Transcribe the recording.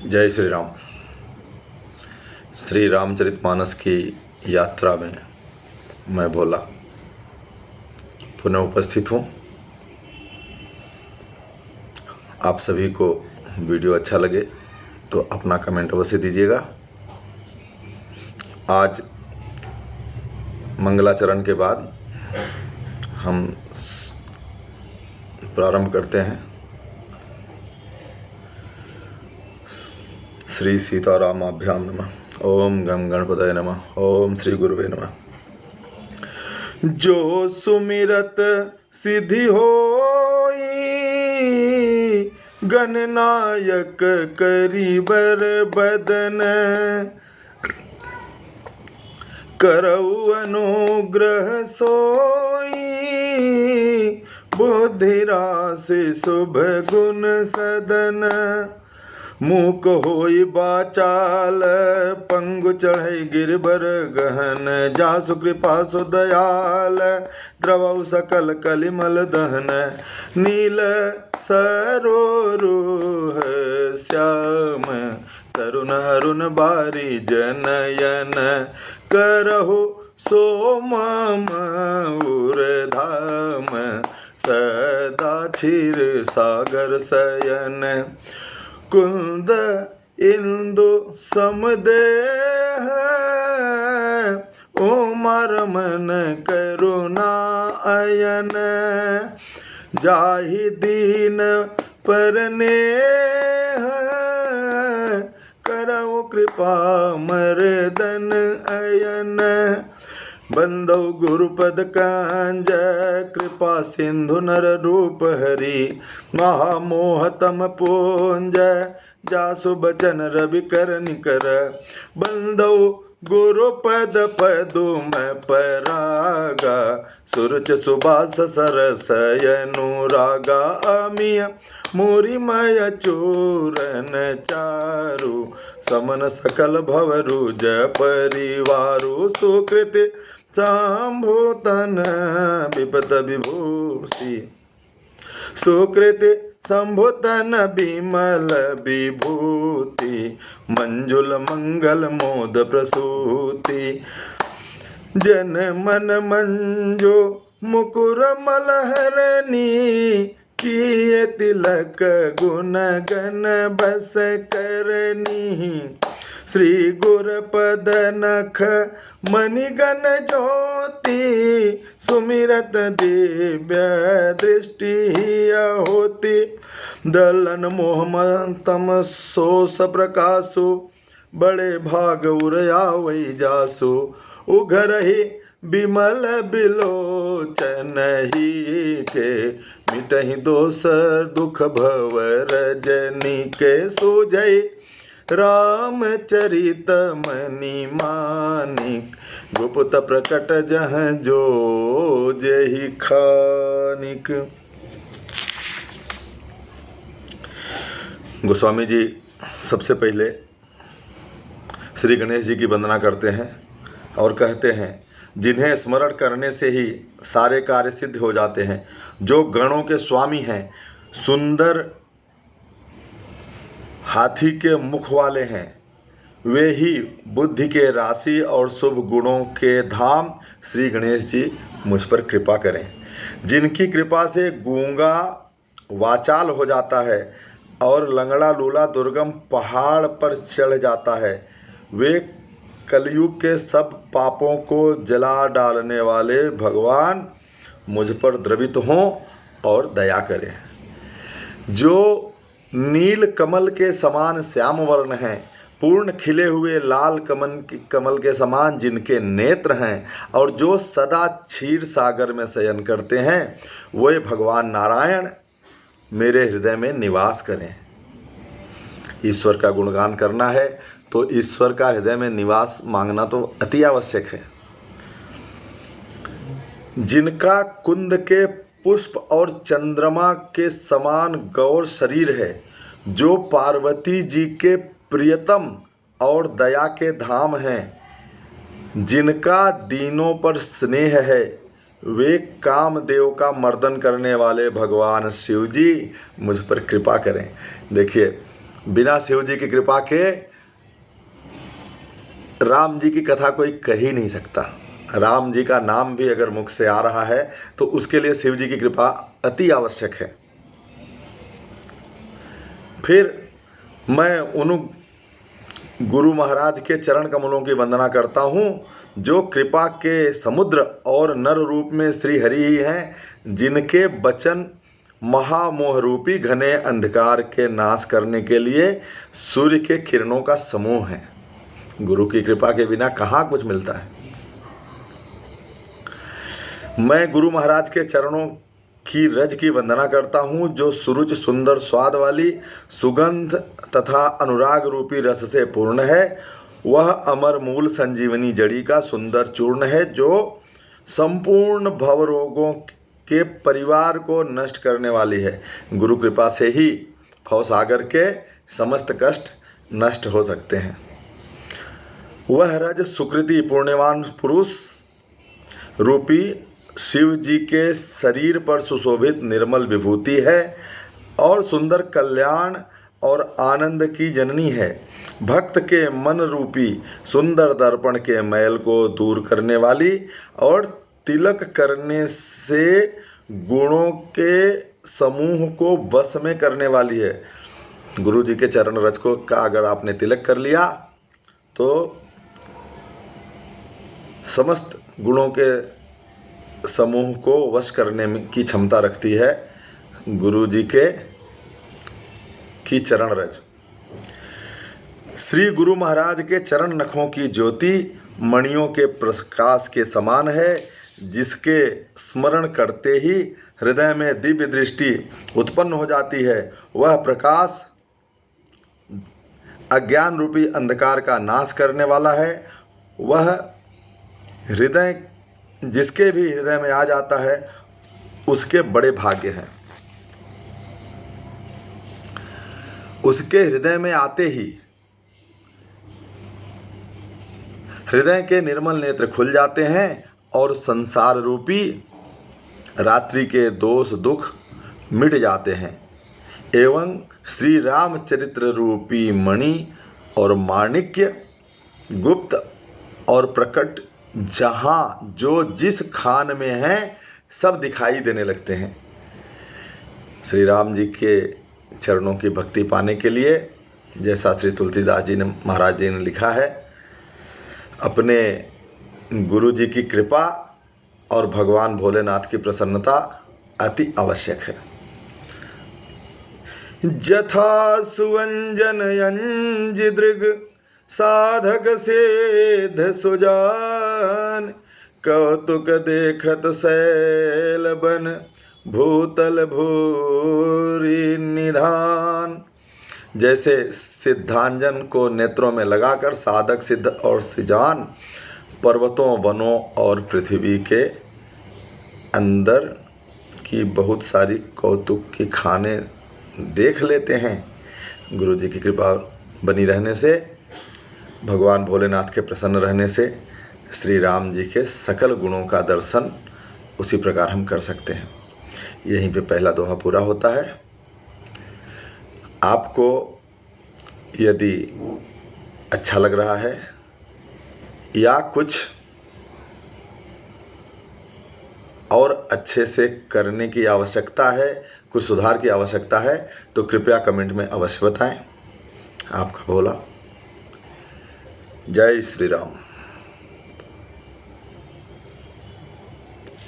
जय श्री राम। श्री रामचरितमानस की यात्रा में मैं भोला पुनः उपस्थित हूँ। आप सभी को वीडियो अच्छा लगे तो अपना कमेंट अवश्य दीजिएगा। आज मंगलाचरण के बाद हम प्रारंभ करते हैं। श्री सीतारामाभ्याम नमः। ओम गम गणपतये नमः। ओम श्री गुरुवे नमः। जो सुमिरत सिद्धि होई, गणनायक करी बर बदन, करऊ अनुग्रह सोई, बुद्धिराशि शुभ गुण सदन, मूक होई बाचाल, पंगु चढ़ई गिरबर गहन, जासु कृपा सु दयाल, द्रवऊ सकल कलिमल दहन, नील सरोरुह श्याम, तरुण अरुण बारी जनयन, करहु सोम धाम, सदा क्षीर सागर शयन, कुंद इंदु समदेह, ओमर मन करुणा अयन, जाहि दीन परनेह, करऊ कृपा मर्दन अयन, बंदौ गुरुपद कांज, कृपा सिंधु नर रूप हरि, महामोह तम पुंज, जासु बचन रवि कर निकर, बंदौ गुरुपद पदुम परागा, सुरुच सुबास सरसय अनुरागा, अमिय मोरिमय चूरन चारु, समन सकल भवरुज परिवारु, सुकृति संभूतन विपत विभूषि, सुकृति संभूतन विमल विभूति, मंजुल मंगल मोद प्रसूति, जन मन मंजो मुकुर मलहरनी, किए तिलक गुण गण बस करनी, श्री गुरपद नख मणिगण ज्योति, सुमिरत दिव्य दृष्टि होती, दलन मोह तम सोस प्रकाशु, बड़े भाग उरयावै जासु, उघरहि बिमल बिलोचन ही के, मिटहि दोष दुख भव रजनी के, सोजै रामचरित मणि मानिक, गुप्त प्रकट जह जो जेहि खानिक। गोस्वामी जी सबसे पहले श्री गणेश जी की वंदना करते हैं और कहते हैं, जिन्हें स्मरण करने से ही सारे कार्य सिद्ध हो जाते हैं, जो गणों के स्वामी हैं, सुंदर हाथी के मुख वाले हैं, वे ही बुद्धि के राशि और शुभ गुणों के धाम श्री गणेश जी मुझ पर कृपा करें। जिनकी कृपा से गूंगा वाचाल हो जाता है और लंगड़ा लूला दुर्गम पहाड़ पर चढ़ जाता है, वे कलयुग के सब पापों को जला डालने वाले भगवान मुझ पर द्रवित हों और दया करें। जो नील कमल के समान श्याम वर्ण हैं, पूर्ण खिले हुए लाल कमल के समान जिनके नेत्र हैं, और जो सदा क्षीर सागर में शयन करते हैं, वे भगवान नारायण मेरे हृदय में निवास करें। ईश्वर का गुणगान करना है तो ईश्वर का हृदय में निवास मांगना तो अति आवश्यक है। जिनका कुंद के पुष्प और चंद्रमा के समान गौर शरीर है, जो पार्वती जी के प्रियतम और दया के धाम हैं, जिनका दीनों पर स्नेह है, वे कामदेव का मर्दन करने वाले भगवान शिव जी मुझ पर कृपा करें। देखिए, बिना शिव जी की कृपा के राम जी की कथा कोई कह ही नहीं सकता। राम जी का नाम भी अगर मुख से आ रहा है तो उसके लिए शिव जी की कृपा अति आवश्यक है। फिर मैं उन गुरु महाराज के चरण कमलों की वंदना करता हूँ जो कृपा के समुद्र और नर रूप में श्री हरि ही हैं, जिनके वचन महामोह रूपी घने अंधकार के नाश करने के लिए सूर्य के किरणों का समूह है। गुरु की कृपा के बिना कहाँ कुछ मिलता है। मैं गुरु महाराज के चरणों की रज की वंदना करता हूँ जो सुरुचि सुंदर स्वाद वाली सुगंध तथा अनुराग रूपी रस से पूर्ण है। वह अमर मूल संजीवनी जड़ी का सुंदर चूर्ण है जो संपूर्ण भव रोगों के परिवार को नष्ट करने वाली है। गुरु कृपा से ही भव सागर के समस्त कष्ट नष्ट हो सकते हैं। वह रज सुकृति पुण्यवान पुरुष रूपी शिव जी के शरीर पर सुशोभित निर्मल विभूति है और सुंदर कल्याण और आनंद की जननी है। भक्त के मन रूपी सुंदर दर्पण के मैल को दूर करने वाली और तिलक करने से गुणों के समूह को वश में करने वाली है। गुरु जी के चरण रज को का अगर आपने तिलक कर लिया तो समस्त गुणों के समूह को वश करने की क्षमता रखती है गुरु जी की चरण रज। श्री गुरु महाराज के चरण नखों की ज्योति मणियों के प्रकाश के समान है, जिसके स्मरण करते ही हृदय में दिव्य दृष्टि उत्पन्न हो जाती है। वह प्रकाश अज्ञान रूपी अंधकार का नाश करने वाला है। वह हृदय जिसके भी हृदय में आ जाता है उसके बड़े भाग्य हैं। उसके हृदय में आते ही हृदय के निर्मल नेत्र खुल जाते हैं और संसार रूपी रात्रि के दोष दुख मिट जाते हैं एवं श्री रामचरित्र रूपी मणि और माणिक्य गुप्त और प्रकट जहाँ जो जिस खान में है सब दिखाई देने लगते हैं। श्री राम जी के चरणों की भक्ति पाने के लिए जैसा श्री तुलसीदास जी ने महाराज जी ने लिखा है, अपने गुरु जी की कृपा और भगवान भोलेनाथ की प्रसन्नता अति आवश्यक है। जथा सुवंजन अंजिदृग साधक सिद्ध सुजान, कौतुक देखत शैल बन भूतल भूरि निधान। जैसे सिद्धांजन को नेत्रों में लगाकर साधक सिद्ध और सिजान पर्वतों वनों और पृथ्वी के अंदर की बहुत सारी कौतुक की खाने देख लेते हैं। गुरु जी की कृपा बनी रहने से, भगवान भोलेनाथ के प्रसन्न रहने से श्री राम जी के सकल गुणों का दर्शन उसी प्रकार हम कर सकते हैं। यहीं पे पहला दोहा पूरा होता है। आपको यदि अच्छा लग रहा है या कुछ और अच्छे से करने की आवश्यकता है, कुछ सुधार की आवश्यकता है, तो कृपया कमेंट में अवश्य बताएं। आपका भोला। जय श्री राम।